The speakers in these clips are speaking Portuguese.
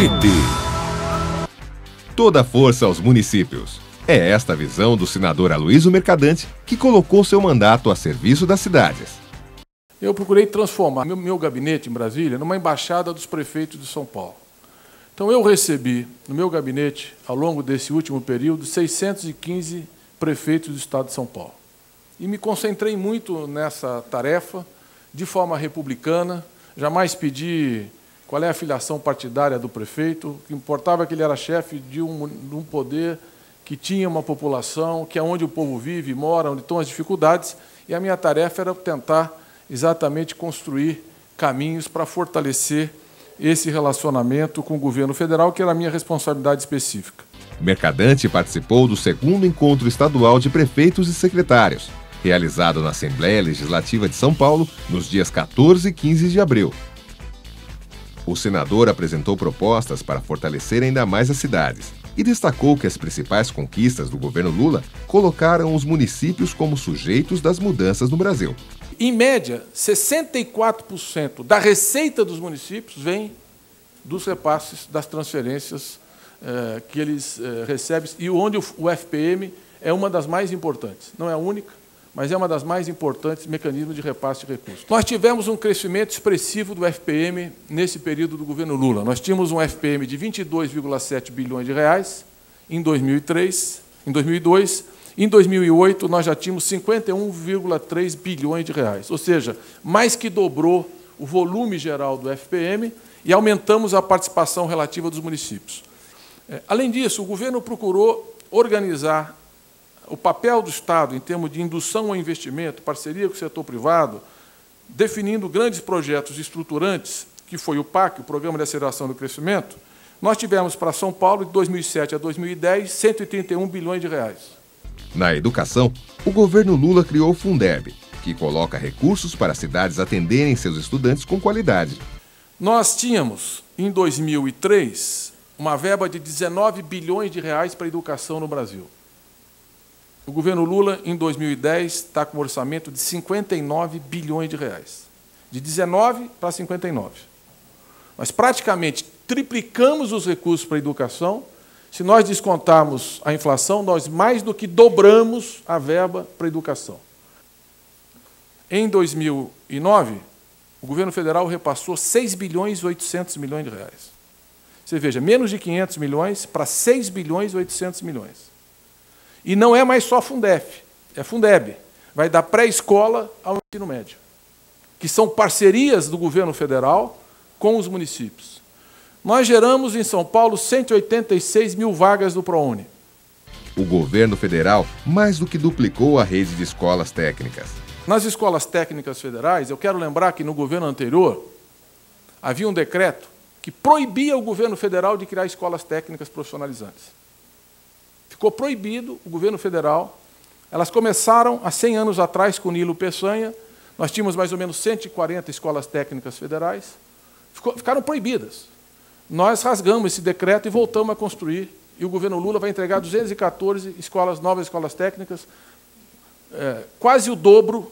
PT. Toda força aos municípios. É esta a visão do senador Aloysio Mercadante, que colocou seu mandato a serviço das cidades. Eu procurei transformar meu gabinete em Brasília numa embaixada dos prefeitos de São Paulo. Então, eu recebi no meu gabinete, ao longo desse último período, 615 prefeitos do Estado de São Paulo. E me concentrei muito nessa tarefa, de forma republicana, jamais pedi qual é a filiação partidária do prefeito, o que importava é que ele era chefe de um poder que tinha uma população, que é onde o povo vive, mora, onde estão as dificuldades, e a minha tarefa era tentar exatamente construir caminhos para fortalecer esse relacionamento com o governo federal, que era a minha responsabilidade específica. Mercadante participou do 2º Encontro Estadual de Prefeitos e Secretários, realizado na Assembleia Legislativa de São Paulo, nos dias 14 e 15 de abril. O senador apresentou propostas para fortalecer ainda mais as cidades e destacou que as principais conquistas do governo Lula colocaram os municípios como sujeitos das mudanças no Brasil. Em média, 64% da receita dos municípios vem dos repasses, das transferências que eles recebem, e onde o FPM é uma das mais importantes. Não é a única, mas é uma das mais importantes mecanismos de repasse de recursos. Nós tivemos um crescimento expressivo do FPM nesse período do governo Lula. Nós tínhamos um FPM de 22,7 bilhões de reais em 2002. Em 2008, nós já tínhamos 51,3 bilhões de reais, ou seja, mais que dobrou o volume geral do FPM e aumentamos a participação relativa dos municípios. Além disso, o governo procurou organizar o papel do Estado em termos de indução ao investimento, parceria com o setor privado, definindo grandes projetos estruturantes, que foi o PAC, o Programa de Aceleração do Crescimento. Nós tivemos para São Paulo, de 2007 a 2010, 131 bilhões de reais. Na educação, o governo Lula criou o Fundeb, que coloca recursos para as cidades atenderem seus estudantes com qualidade. Nós tínhamos, em 2003, uma verba de 19 bilhões de reais para a educação no Brasil. O governo Lula, em 2010, está com um orçamento de 59 bilhões de reais. De 19 para 59. Nós praticamente triplicamos os recursos para a educação. Se nós descontarmos a inflação, nós mais do que dobramos a verba para a educação. Em 2009, o governo federal repassou 6 bilhões e 800 milhões de reais. Você veja, menos de 500 milhões para 6 bilhões e 800 milhões. E não é mais só Fundef, é Fundeb. Vai da pré-escola ao ensino médio, que são parcerias do governo federal com os municípios. Nós geramos em São Paulo 186 mil vagas do ProUni. O governo federal mais do que duplicou a rede de escolas técnicas. Nas escolas técnicas federais, eu quero lembrar que no governo anterior havia um decreto que proibia o governo federal de criar escolas técnicas profissionalizantes. Ficou proibido o governo federal. Elas começaram há 100 anos atrás com Nilo Peçanha. Nós tínhamos mais ou menos 140 escolas técnicas federais. Ficaram proibidas. Nós rasgamos esse decreto e voltamos a construir. E o governo Lula vai entregar 214 novas escolas técnicas, quase o dobro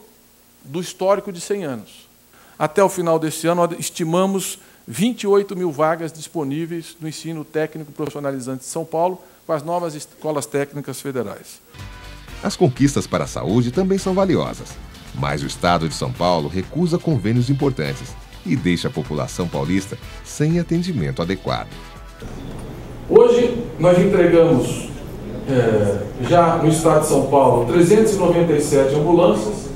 do histórico de 100 anos. Até o final deste ano, nós estimamos 28 mil vagas disponíveis no ensino técnico profissionalizante de São Paulo, com as novas escolas técnicas federais. As conquistas para a saúde também são valiosas, mas o Estado de São Paulo recusa convênios importantes e deixa a população paulista sem atendimento adequado. Hoje, nós entregamos, já no Estado de São Paulo, 397 ambulâncias,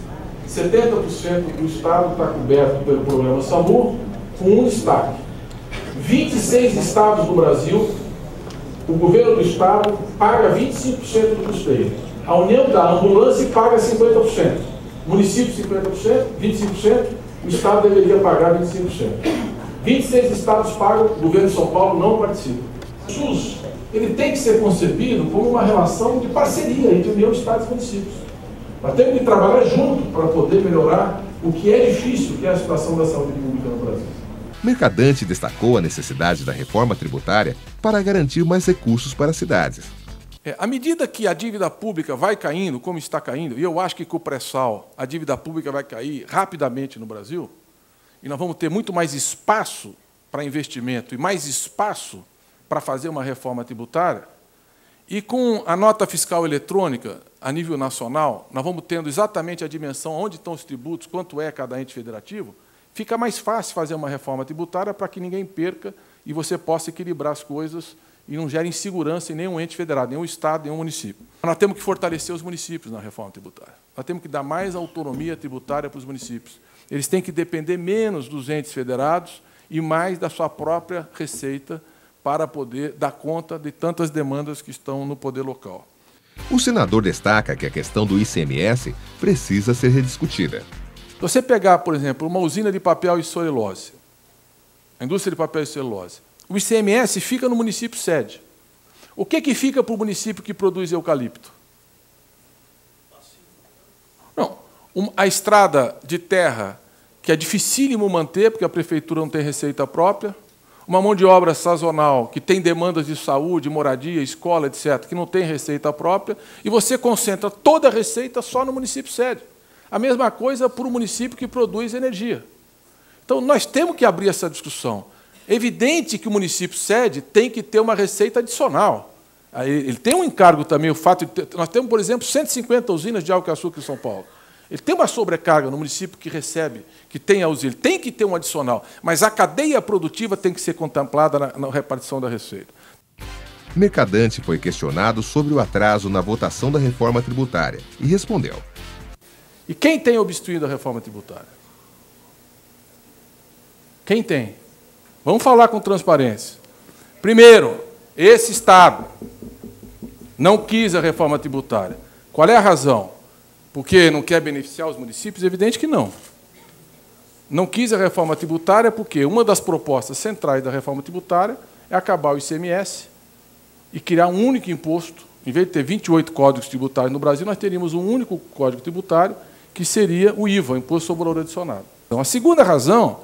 70% do Estado está coberto pelo programa SAMU, com um destaque. 26 estados do Brasil, o governo do Estado paga 25% do custeio. A União da ambulância paga 50%. Município 50%, 25%, o Estado deveria pagar 25%. 26 estados pagam, o governo de São Paulo não participa. O SUS, ele tem que ser concebido como uma relação de parceria entre União, Estados e municípios. Nós temos que trabalhar junto para poder melhorar o que é difícil, que é a situação da saúde pública no Brasil. Mercadante destacou a necessidade da reforma tributária para garantir mais recursos para as cidades. À medida que a dívida pública vai caindo, como está caindo, e eu acho que com o pré-sal a dívida pública vai cair rapidamente no Brasil, e nós vamos ter muito mais espaço para investimento e mais espaço para fazer uma reforma tributária, e com a nota fiscal eletrônica, a nível nacional, nós vamos tendo exatamente a dimensão onde estão os tributos, quanto é cada ente federativo, fica mais fácil fazer uma reforma tributária para que ninguém perca e você possa equilibrar as coisas e não gere insegurança em nenhum ente federado, nenhum estado, nenhum município. Nós temos que fortalecer os municípios na reforma tributária. Nós temos que dar mais autonomia tributária para os municípios. Eles têm que depender menos dos entes federados e mais da sua própria receita para poder dar conta de tantas demandas que estão no poder local. O senador destaca que a questão do ICMS precisa ser rediscutida. Se você pegar, por exemplo, uma usina de papel e celulose, a indústria de papel e celulose, o ICMS fica no município sede. O que fica para o município que produz eucalipto? Não, a estrada de terra, que é dificílimo manter, porque a prefeitura não tem receita própria, uma mão de obra sazonal, que tem demandas de saúde, moradia, escola, etc., que não tem receita própria, e você concentra toda a receita só no município sede. A mesma coisa para o município que produz energia. Então, nós temos que abrir essa discussão. É evidente que o município sede tem que ter uma receita adicional. Ele tem um encargo também, o fato de ter, nós temos, por exemplo, 150 usinas de álcool e açúcar em São Paulo. Ele tem uma sobrecarga no município que recebe, que tem a usina, ele tem que ter um adicional, mas a cadeia produtiva tem que ser contemplada na repartição da receita. Mercadante foi questionado sobre o atraso na votação da reforma tributária e respondeu. E quem tem obstruído a reforma tributária? Quem tem? Vamos falar com transparência. Primeiro, esse Estado não quis a reforma tributária. Qual é a razão? Porque não quer beneficiar os municípios? Evidente que não. Não quis a reforma tributária porque uma das propostas centrais da reforma tributária é acabar o ICMS e criar um único imposto. Em vez de ter 28 códigos tributários no Brasil, nós teríamos um único código tributário, que seria o IVA, o Imposto sobre o Valor Adicionado. Então, a segunda razão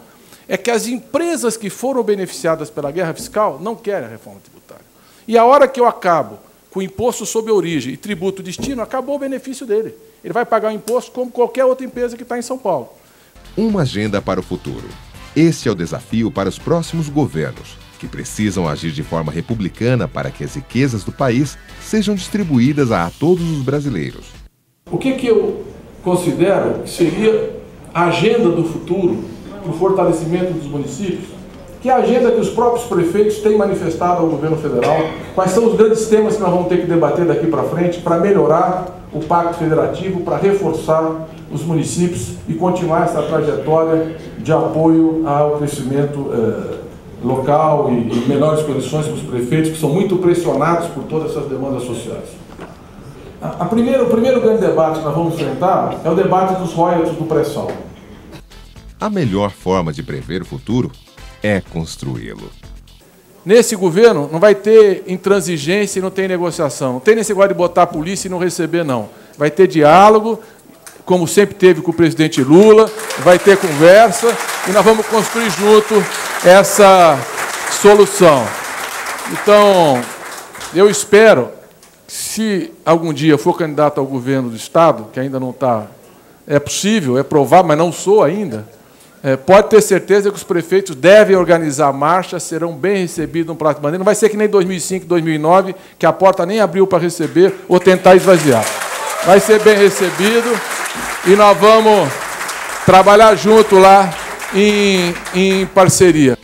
é que as empresas que foram beneficiadas pela guerra fiscal não querem a reforma tributária. E a hora que eu acabo com o imposto sobre origem e tributo destino, acabou o benefício dele. Ele vai pagar o imposto como qualquer outra empresa que está em São Paulo. Uma agenda para o futuro. Este é o desafio para os próximos governos, que precisam agir de forma republicana para que as riquezas do país sejam distribuídas a todos os brasileiros. O que eu considero que seria a agenda do futuro para o fortalecimento dos municípios? Que é a agenda que os próprios prefeitos têm manifestado ao governo federal. Quais são os grandes temas que nós vamos ter que debater daqui para frente para melhorar o Pacto Federativo, para reforçar os municípios e continuar essa trajetória de apoio ao crescimento local e melhores condições para os prefeitos, que são muito pressionados por todas essas demandas sociais. O primeiro grande debate que nós vamos enfrentar é o debate dos royalties do pré-sal. A melhor forma de prever o futuro é construí-lo. Nesse governo não vai ter intransigência e não tem negociação. Não tem nesse negócio de botar a polícia e não receber, não. Vai ter diálogo, como sempre teve com o presidente Lula, vai ter conversa e nós vamos construir junto essa solução. Então, eu espero, se algum dia for candidato ao governo do Estado, que ainda não está, é possível, é provável, mas não sou ainda, pode ter certeza que os prefeitos devem organizar marchas, serão bem recebidos no prazo de maneira. Não vai ser que nem 2005, 2009, que a porta nem abriu para receber ou tentar esvaziar. Vai ser bem recebido e nós vamos trabalhar junto lá em parceria.